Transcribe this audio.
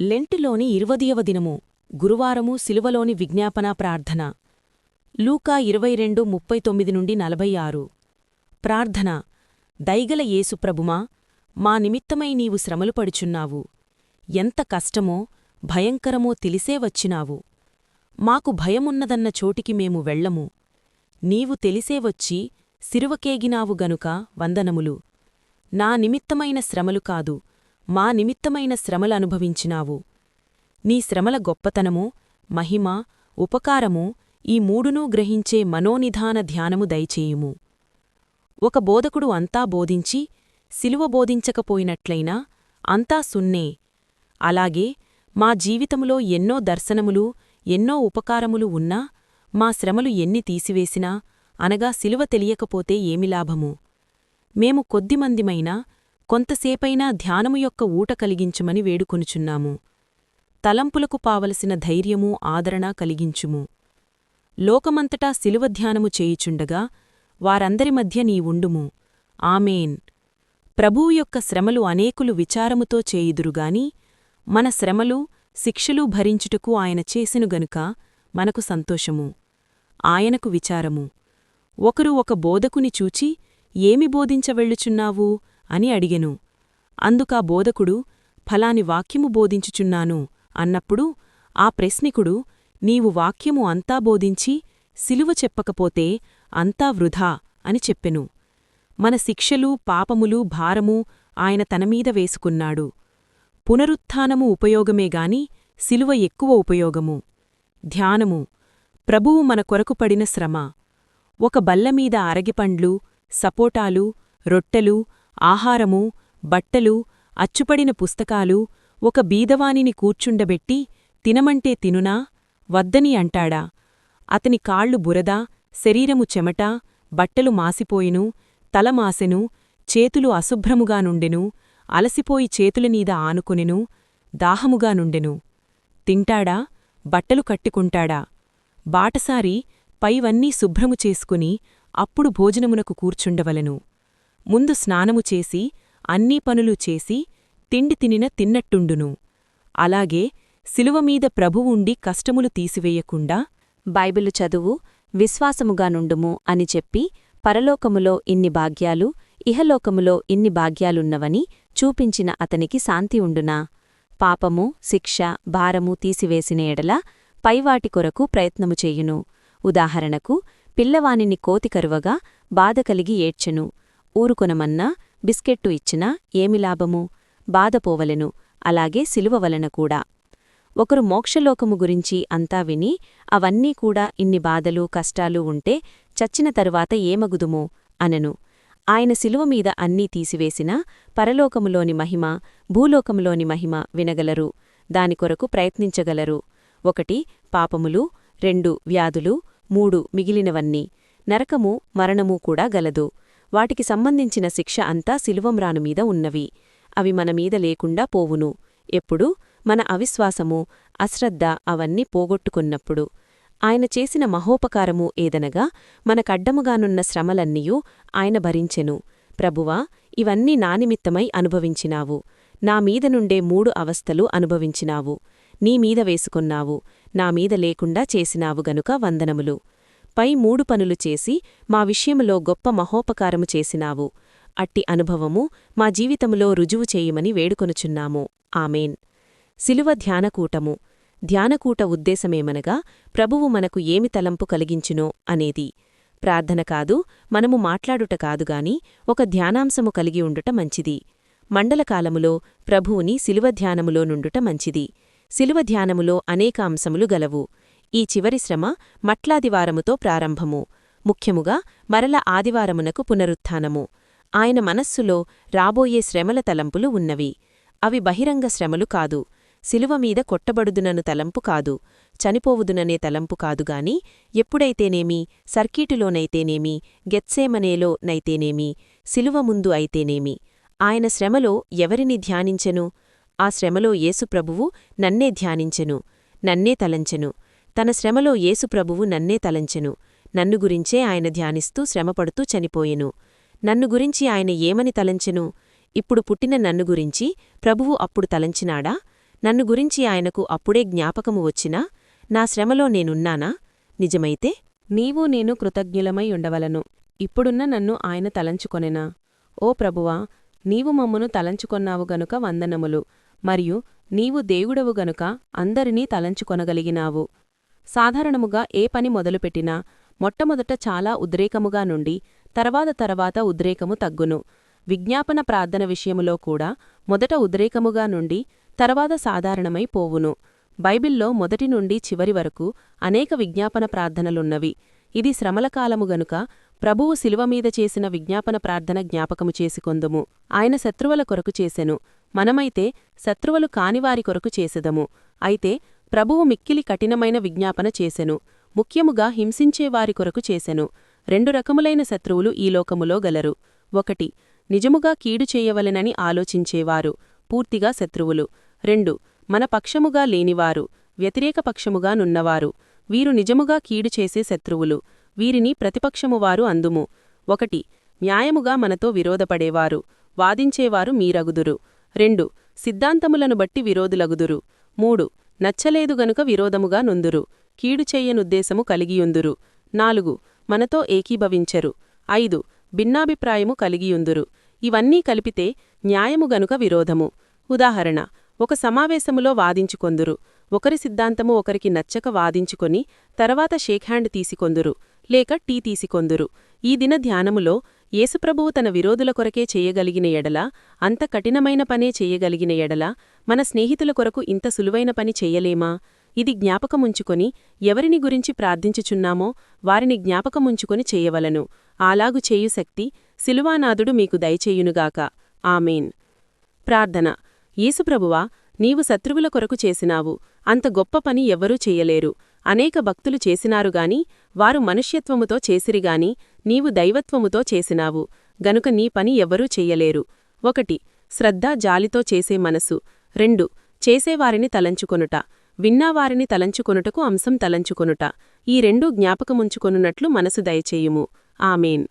లెంటులోని 20వ దినము గురువారము శిలువలోని విజ్ఞాపనా ప్రార్థన లూకా 22:39-46 ప్రార్థన దయగల యేసుప్రభుమా మా నిమిత్తమై నీవు శ్రమలు పడుచున్నావు. ఎంత కష్టమో భయంకరమో తెలిసే వచ్చినావు. మాకు భయమున్నదన్న చోటికి మేము వెళ్ళము. నీవు తెలిసే వచ్చి సిరువకేగినావు గనుక వందనములు. నా నిమిత్తమైన శ్రమలు కాదు, మా నిమిత్తమైన శ్రమలనుభవించినావు. నీ శ్రమల గొప్పతనము, మహిమ, ఉపకారము ఈ మూడునూ గ్రహించే మనోనిధాన ధ్యానము దయచేయుము. ఒక బోధకుడు అంతా బోధించి శిలువ బోధించకపోయినట్లయినా అంతా సున్నే. అలాగే మా జీవితములో ఎన్నో దర్శనములు, ఎన్నో ఉపకారములు ఉన్నా మా శ్రమలు ఎన్ని తీసివేసినా అనగా శిలువ తెలియకపోతే ఏమి లాభము? మేము కొద్దిమందిమైనా కొంతసేపైనా ధ్యానము యొక్క ఊట కలిగించుమని వేడుకొనుచున్నాము. తలంపులకు పావలసిన ధైర్యమూ ఆదరణ కలిగించుము. లోకమంతటా శిలువ ధ్యానము చేయుచుండగా వారందరి మధ్య నీవుండుము. ఆమేన్. ప్రభువు యొక్క శ్రమలు అనేకులు విచారముతో చేయుదురుగాని మన శ్రమలు, శిక్షలు భరించుటకు ఆయన చేసెను గనుక మనకు సంతోషము. ఆయనకు విచారము. ఒకరు ఒక బోధకుని చూచి ఏమి బోధించవెళ్ళుచున్నావు అని అడిగెను. అందుకా బోధకుడు ఫలాని వాక్యము బోధించుచున్నాను అన్నప్పుడు ఆ ప్రశ్నికుడు నీవు వాక్యము అంతా బోధించి శిలువ చెప్పకపోతే అంతా వృధా అని చెప్పెను. మన శిక్షలు, పాపములు, భారము ఆయన తనమీద వేసుకున్నాడు. పునరుత్థానము ఉపయోగమేగాని శిలువ ఎక్కువ ఉపయోగము. ధ్యానము ప్రభువు మన కొరకు పడిన శ్రమ. ఒక బల్లమీద అరగిపండ్లు, సపోటాలు, రొట్టెలు, ఆహారము, బట్టలు, అచ్చుపడిన పుస్తకాలు ఒక బీదవానిని కూర్చుండబెట్టి తినమంటే తినునా, వద్దని అంటాడా? అతని కాళ్ళు బురద, శరీరము చెమట, బట్టలు మాసిపోయిను, తల మాసెను, చేతులు అశుభ్రముగా నుండెను, అలసిపోయి చేతులనీద ఆనుకొనెను, దాహముగా నుండెను. తింటాడా? బట్టలు కట్టుకుంటాడా? బాటసారి పైవన్నీ శుభ్రము చేసుకుని అప్పుడు భోజనమునకు కూర్చుండవలెను. ముందు స్నానము చేసి అన్నీ పనులు చేసి తిండి తినిన తిన్నట్టుండును. అలాగే శిలువమీద ప్రభువుండి కష్టములు తీసివేయకుండా బైబిలు చదువు, విశ్వాసముగా నుండుము అని చెప్పి పరలోకములో ఇన్ని భాగ్యాలు, ఇహలోకములో ఇన్ని భాగ్యాలున్నవని చూపించిన అతనికి శాంతి ఉండునా? పాపము, శిక్ష, భారము తీసివేసిన ఎడల పైవాటి కొరకు ప్రయత్నము చేయును. ఉదాహరణకు పిల్లవానిని కోతి కరువగా బాధ కలిగి ఏడ్చెను. ఊరుకొనమన్నా బిస్కెట్టు ఇచ్చినా ఏమి లాభము? బాధపోవలెను. అలాగే శిలువ వలన కూడా. ఒకరు మోక్షలోకము గురించి అంతా విని అవన్నీ కూడా ఇన్ని బాధలు, కష్టాలు ఉంటే చచ్చిన తరువాత ఏమగుదుమో అనెను. ఆయన శిలువమీద అన్నీ తీసివేసినా పరలోకములోని మహిమ, భూలోకములోని మహిమ వినగలరు. దానికొరకు ప్రయత్నించగలరు. 1 పాపములు, 2 వ్యాధులు, 3 మిగిలినవన్నీ. నరకము, మరణము కూడా గలదు. వాటికి సంబంధించిన శిక్ష అంతా శిలువమ్రానుమీద ఉన్నవి. అవి మనమీద లేకుండా పోవును. ఎప్పుడు? మన అవిశ్వాసము, అశ్రద్ధ అవన్నీ పోగొట్టుకున్నప్పుడు. ఆయన చేసిన మహోపకారము ఏదనగా మనకడ్డముగానున్న శ్రమలన్నీయూ ఆయన భరించెను. ప్రభువా, ఇవన్నీ నా నిమిత్తమై అనుభవించినావు. నామీద నుండే 3 అవస్థలు అనుభవించినావు. నీమీద వేసుకొన్నావు, నామీద లేకుండా చేసినావు గనుక వందనములు. పై 3 పనులు చేసి మా విషయములో గొప్ప మహోపకారము చేసినావు. అట్టి అనుభవము మా జీవితములో రుజువు చేయమని వేడుకొనుచున్నాము. ఆమేన్. శిలువ ధ్యానకూటము. ధ్యానకూట ఉద్దేశమేమనగా ప్రభువు మనకు ఏమి తలంపు కలిగించునో అనేది. ప్రార్థన కాదు, మనము మాట్లాడుట కాదుగాని ఒక ధ్యానాంశము కలిగి ఉండుట మంచిది. మండలకాలములో ప్రభువుని శిలువ ధ్యానములో నుండుట మంచిది. శిలువ ధ్యానములో అనేక అంశములు గలవు. ఈ చివరి శ్రమ మట్లాదివారముతో ప్రారంభము. ముఖ్యముగా మరల ఆదివారమునకు పునరుత్థానము. ఆయన మనస్సులో రాబోయే శ్రమల తలంపులు ఉన్నవి. అవి బహిరంగ శ్రమలు కాదు. శిలువమీద కొట్టబడుదునను తలంపు కాదు, చనిపోవుదుననే తలంపు కాదుగాని ఎప్పుడైతేనేమి, సర్కీటులోనైతేనేమి, గెత్సేమనేలో నైతేనేమి, శిలువ ముందు అయితేనేమి. ఆయన శ్రమలో ఎవరిని ధ్యానించెను? ఆ శ్రమలో యేసుప్రభువు నన్నే ధ్యానించెను, నన్నే తలంచెను. తన శ్రమలో యేసుప్రభువు నన్నే తలంచెను. నన్ను గురించే ఆయన ధ్యానిస్తూ శ్రమపడుతూ చనిపోయెను. నన్ను గురించి ఆయన ఏమని తలంచెను? ఇప్పుడు పుట్టిన నన్ను గురించి ప్రభువు అప్పుడు తలంచినాడా? నన్ను గురించి ఆయనకు అప్పుడే జ్ఞాపకము వచ్చినా నా శ్రమలో నేనున్నానా? నిజమైతే నీవు నేను కృతజ్ఞులమై ఉండవలను. ఇప్పుడున్న నన్ను ఆయన తలంచుకొనెనా? ఓ ప్రభువా, నీవు మమ్మును తలంచుకొన్నావు గనుక వందనములు. మరియు నీవు దేవుడవు గనుక అందరినీ తలంచుకొనగలిగినావు. సాధారణముగా ఏ పని మొదలుపెట్టినా మొట్టమొదట చాలా ఉద్రేకముగా నుండి తర్వాత ఉద్రేకము తగ్గును. విజ్ఞాపన ప్రార్థన విషయములో కూడా మొదట ఉద్రేకముగా నుండి తర్వాత సాధారణమై పోవును. బైబిల్లో మొదటి నుండి చివరి వరకు అనేక విజ్ఞాపన ప్రార్థనలున్నవి. ఇది శ్రమలకాలము గనుక ప్రభువు శిలువమీద చేసిన విజ్ఞాపన ప్రార్థన జ్ఞాపకము చేసుకొందుము. ఆయన శత్రువుల కొరకు చేసెను, మనమైతే శత్రువులు కానివారి కొరకు చేసెదము. అయితే ప్రభువు మిక్కిలి కఠినమైన విజ్ఞాపన చేసెను, ముఖ్యముగా హింసించేవారి కొరకు చేసెను. 2 రకములైన శత్రువులు ఈ లోకములో గలరు. 1 నిజముగా కీడు చేయవలెనని ఆలోచించేవారు, పూర్తిగా శత్రువులు. 2 మన పక్షముగా లేనివారు, వ్యతిరేక పక్షముగా నున్నవారు. వీరు నిజముగా కీడు చేసే శత్రువులు. వీరిని ప్రతిపక్షమువారు అందుము. 1 న్యాయముగా మనతో విరోధపడేవారు, వాదించేవారు మీరగుదురు. 2 సిద్ధాంతములను బట్టి విరోధులగుదురు. 3 నచ్చలేదు గనుక విరోధముగా నొందురు, కీడు చెయ్యనుద్దేశము కలిగియుందురు. 4 మనతో ఏకీభవించరు. 5 భిన్నాభిప్రాయము కలిగియుందురు. ఇవన్నీ కలిపితే న్యాయము గనుక విరోధము. ఉదాహరణ, ఒక సమావేశములో వాదించుకొందురు. ఒకరి సిద్ధాంతము ఒకరికి నచ్చక వాదించుకొని తర్వాత షేక్ హ్యాండ్ తీసికొందురు, లేక టీ తీసికొందురు. ఈ దిన ధ్యానములో యేసుప్రభువు తన విరోధుల కొరకే చేయగలిగిన ఎడల, అంత కఠినమైన పనే చేయగలిగిన ఎడల, మన స్నేహితుల కొరకు ఇంత సులువైన పని చెయ్యలేమా? ఇది జ్ఞాపకముంచుకొని ఎవరిని గురించి ప్రార్థించుచున్నామో వారిని జ్ఞాపకముంచుకొని చేయవలను. అలాగు చేయు శక్తి శిలువానాథుడు మీకు దయచేయునుగాక. ఆమేన్. ప్రార్థన. యేసుప్రభువా, నీవు శత్రువుల కొరకు చేసినావు. అంత గొప్ప పని ఎవ్వరూ చెయ్యలేరు. అనేక భక్తులు చేసినారుగాని వారు మనుష్యత్వముతో చేసిరిగాని నీవు దైవత్వముతో చేసినావు గనుక నీ పని ఎవ్వరూ చెయ్యలేరు. 1 శ్రద్ధ జాలితో చేసే మనసు. 2 చేసేవారిని తలంచుకొనుట, విన్నావారిని తలంచుకొనుటకు అంశం తలంచుకొనుట. ఈ 2 జ్ఞాపకముంచుకొనున్నట్లు మనసు దయచేయుము. ఆమేన్.